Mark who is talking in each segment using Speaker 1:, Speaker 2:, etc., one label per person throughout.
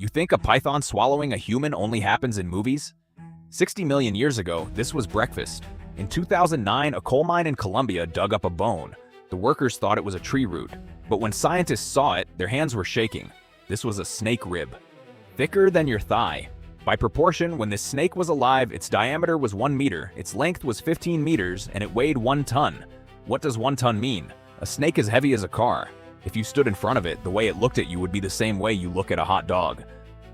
Speaker 1: You think a python swallowing a human only happens in movies? 60 million years ago, this was breakfast. In 2009, a coal mine in Colombia dug up a bone. The workers thought it was a tree root, but when scientists saw it, their hands were shaking. This was a snake rib. Thicker than your thigh. By proportion, when this snake was alive, its diameter was 1 meter, its length was 15 meters, and it weighed 1 ton. What does 1 ton mean? A snake is heavy as a car. If you stood in front of it, the way it looked at you would be the same way you look at a hot dog.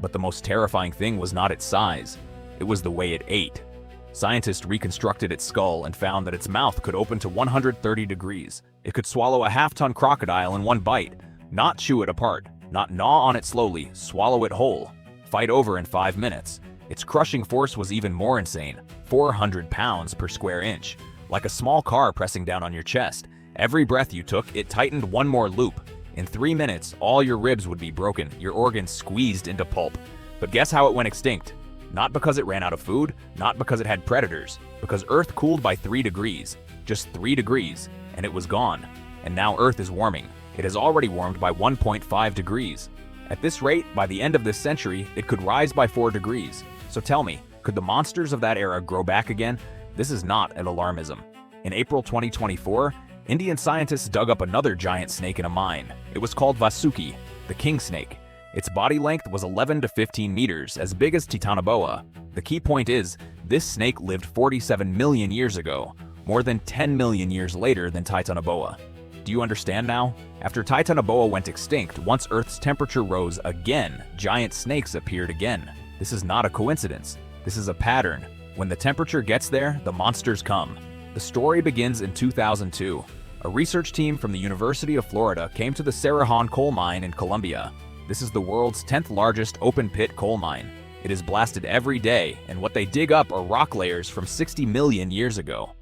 Speaker 1: But the most terrifying thing was not its size. It was the way it ate. Scientists reconstructed its skull and found that its mouth could open to 130 degrees. It could swallow a half-ton crocodile in one bite, not chew it apart, not gnaw on it slowly, swallow it whole, fight over in 5 minutes. Its crushing force was even more insane, 400 pounds per square inch, like a small car pressing down on your chest. Every breath you took, it tightened one more loop. In 3 minutes, all your ribs would be broken, your organs squeezed into pulp. But guess how it went extinct? Not because it ran out of food, not because it had predators, because Earth cooled by 3 degrees. Just 3 degrees, and it was gone. And now Earth is warming. It has already warmed by 1.5 degrees. At this rate, by the end of this century, it could rise by 4 degrees. So tell me, could the monsters of that era grow back again? This is not an alarmism. In April 2024, Indian scientists dug up another giant snake in a mine. It was called Vasuki, the king snake. Its body length was 11 to 15 meters, as big as Titanoboa. The key point is, this snake lived 47 million years ago, more than 10 million years later than Titanoboa. Do you understand now? After Titanoboa went extinct, once Earth's temperature rose again, giant snakes appeared again. This is not a coincidence. This is a pattern. When the temperature gets there, the monsters come. The story begins in 2002. A research team from the University of Florida came to the Cerrejón coal mine in Colombia. This is the world's 10th largest open-pit coal mine. It is blasted every day, and what they dig up are rock layers from 60 million years ago.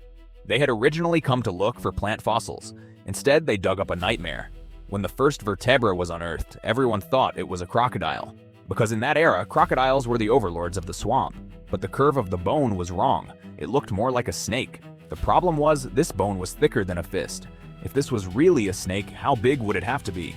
Speaker 1: They had originally come to look for plant fossils. Instead, they dug up a nightmare. When the first vertebra was unearthed, everyone thought it was a crocodile. Because in that era, crocodiles were the overlords of the swamp. But the curve of the bone was wrong. It looked more like a snake. The problem was, this bone was thicker than a fist. If this was really a snake, how big would it have to be?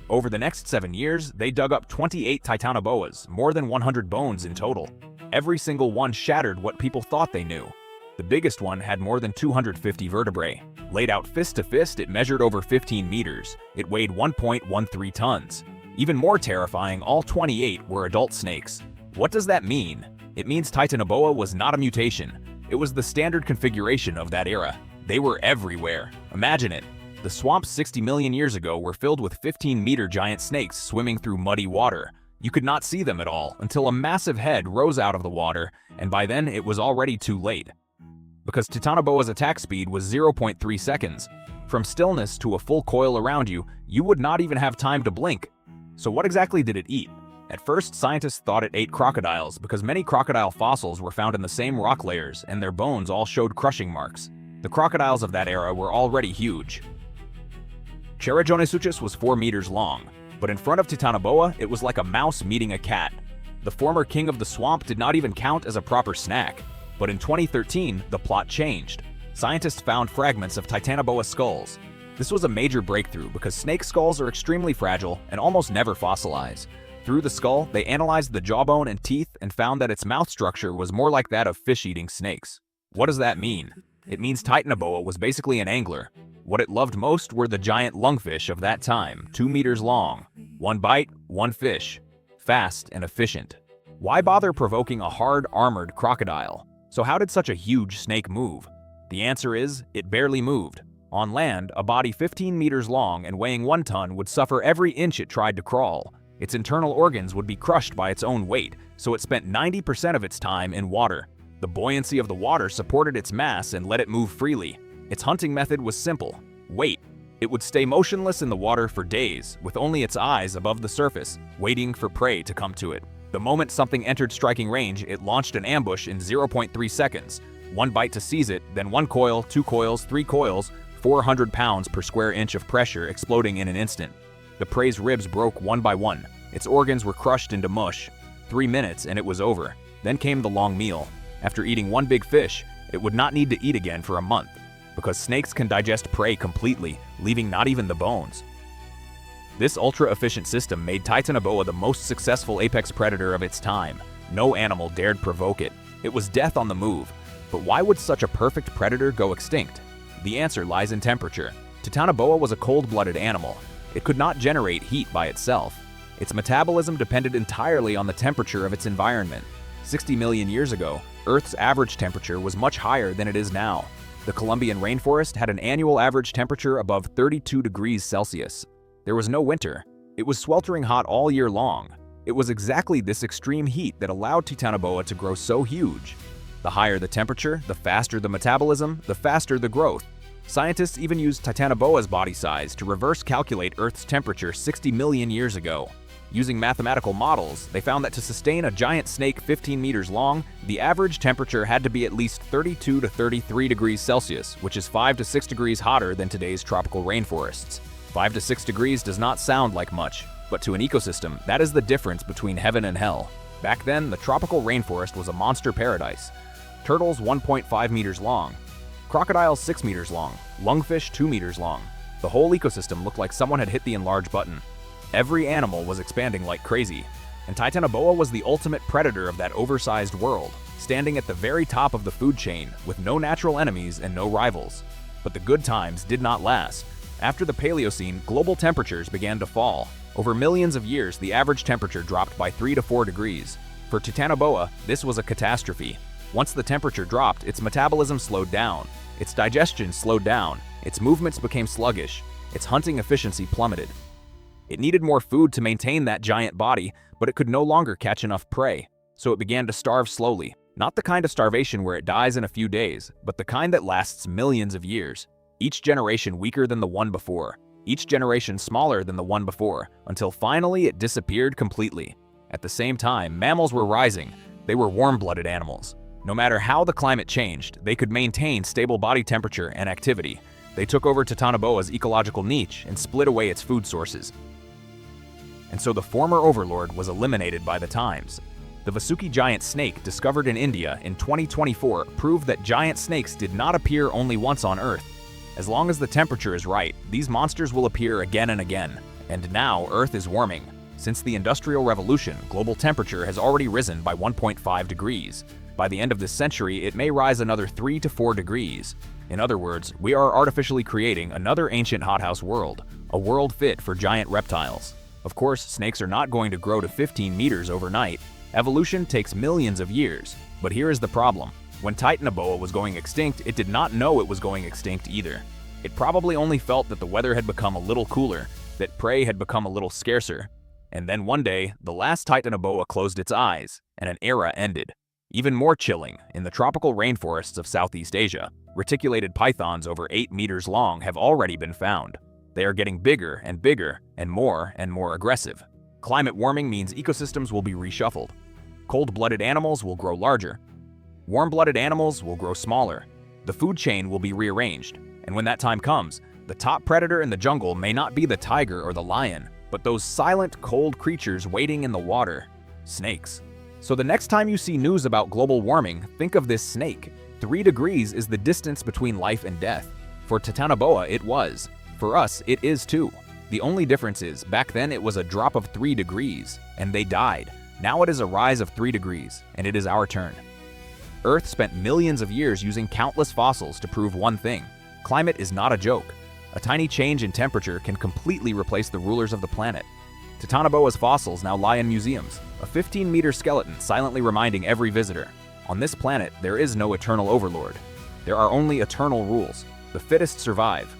Speaker 1: Over the next 7 years, they dug up 28 Titanoboas, more than 100 bones in total. Every single one shattered what people thought they knew. The biggest one had more than 250 vertebrae. Laid out fist to fist, it measured over 15 meters. It weighed 1.13 tons. Even more terrifying, all 28 were adult snakes. What does that mean? It means Titanoboa was not a mutation. It was the standard configuration of that era. They were everywhere. Imagine it. The swamps 60 million years ago were filled with 15-meter giant snakes swimming through muddy water. You could not see them at all until a massive head rose out of the water, and by then it was already too late. Because Titanoboa's attack speed was 0.3 seconds. From stillness to a full coil around you, you would not even have time to blink. So what exactly did it eat? At first, scientists thought it ate crocodiles because many crocodile fossils were found in the same rock layers and their bones all showed crushing marks. The crocodiles of that era were already huge. Cerrejón was 4 meters long, but in front of Titanoboa, it was like a mouse meeting a cat. The former king of the swamp did not even count as a proper snack. But in 2013, the plot changed. Scientists found fragments of Titanoboa skulls. This was a major breakthrough because snake skulls are extremely fragile and almost never fossilize. Through the skull, they analyzed the jawbone and teeth and found that its mouth structure was more like that of fish-eating snakes. What does that mean? It means Titanoboa was basically an angler. What it loved most were the giant lungfish of that time, 2 meters long. One bite, one fish. Fast and efficient. Why bother provoking a hard, armored crocodile? So how did such a huge snake move? The answer is, it barely moved. On land, a body 15 meters long and weighing 1 ton would suffer every inch it tried to crawl. Its internal organs would be crushed by its own weight, so it spent 90% of its time in water. The buoyancy of the water supported its mass and let it move freely. Its hunting method was simple. Wait. It would stay motionless in the water for days, with only its eyes above the surface, waiting for prey to come to it. The moment something entered striking range, it launched an ambush in 0.3 seconds. 1 bite to seize it, then 1 coil, 2 coils, 3 coils, 400 pounds per square inch of pressure exploding in an instant. The prey's ribs broke one by one. Its organs were crushed into mush. 3 minutes and it was over. Then came the long meal. After eating 1 big fish, it would not need to eat again for a month, because snakes can digest prey completely, leaving not even the bones. This ultra-efficient system made Titanoboa the most successful apex predator of its time. No animal dared provoke it. It was death on the move. But why would such a perfect predator go extinct? The answer lies in temperature. Titanoboa was a cold-blooded animal. It could not generate heat by itself. Its metabolism depended entirely on the temperature of its environment. 60 million years ago, Earth's average temperature was much higher than it is now. The Colombian rainforest had an annual average temperature above 32 degrees Celsius. There was no winter. It was sweltering hot all year long. It was exactly this extreme heat that allowed Titanoboa to grow so huge. The higher the temperature, the faster the metabolism, the faster the growth. Scientists even used Titanoboa's body size to reverse calculate Earth's temperature 60 million years ago. Using mathematical models, they found that to sustain a giant snake 15 meters long, the average temperature had to be at least 32 to 33 degrees Celsius, which is 5 to 6 degrees hotter than today's tropical rainforests. 5 to 6 degrees does not sound like much, but to an ecosystem, that is the difference between heaven and hell. Back then, the tropical rainforest was a monster paradise. Turtles 1.5 meters long, crocodiles 6 meters long, lungfish 2 meters long. The whole ecosystem looked like someone had hit the enlarge button. Every animal was expanding like crazy, and Titanoboa was the ultimate predator of that oversized world, standing at the very top of the food chain with no natural enemies and no rivals. But the good times did not last. After the Paleocene, global temperatures began to fall. Over millions of years, the average temperature dropped by 3 to 4 degrees. For Titanoboa, this was a catastrophe. Once the temperature dropped, its metabolism slowed down, its digestion slowed down, its movements became sluggish, its hunting efficiency plummeted. It needed more food to maintain that giant body, but it could no longer catch enough prey, so it began to starve slowly. Not the kind of starvation where it dies in a few days, but the kind that lasts millions of years. Each generation weaker than the one before, each generation smaller than the one before, until finally it disappeared completely. At the same time, mammals were rising. They were warm-blooded animals. No matter how the climate changed, they could maintain stable body temperature and activity. They took over Titanoboa's ecological niche and split away its food sources. And so the former overlord was eliminated by the times. The Vasuki giant snake discovered in India in 2024 proved that giant snakes did not appear only once on Earth. As long as the temperature is right, these monsters will appear again and again. And now Earth is warming. Since the Industrial Revolution, global temperature has already risen by 1.5 degrees. By the end of this century, it may rise another 3 to 4 degrees. In other words, we are artificially creating another ancient hothouse world, a world fit for giant reptiles. Of course, snakes are not going to grow to 15 meters overnight. Evolution takes millions of years. But here is the problem. When Titanoboa was going extinct, it did not know it was going extinct either. It probably only felt that the weather had become a little cooler, that prey had become a little scarcer. And then one day, the last Titanoboa closed its eyes, and an era ended. Even more chilling, in the tropical rainforests of Southeast Asia, reticulated pythons over 8 meters long have already been found. They are getting bigger and more aggressive. Climate warming means ecosystems will be reshuffled. Cold-blooded animals will grow larger. Warm-blooded animals will grow smaller. The food chain will be rearranged. And when that time comes, the top predator in the jungle may not be the tiger or the lion, but those silent, cold creatures waiting in the water, snakes. So the next time you see news about global warming, think of this snake. 3 degrees is the distance between life and death. For Titanoboa, it was. For us, it is too. The only difference is, back then it was a drop of 3 degrees, and they died. Now it is a rise of 3 degrees, and it is our turn. Earth spent millions of years using countless fossils to prove one thing. Climate is not a joke. A tiny change in temperature can completely replace the rulers of the planet. Titanoboa's fossils now lie in museums, a 15-meter skeleton silently reminding every visitor. On this planet, there is no eternal overlord. There are only eternal rules. The fittest survive.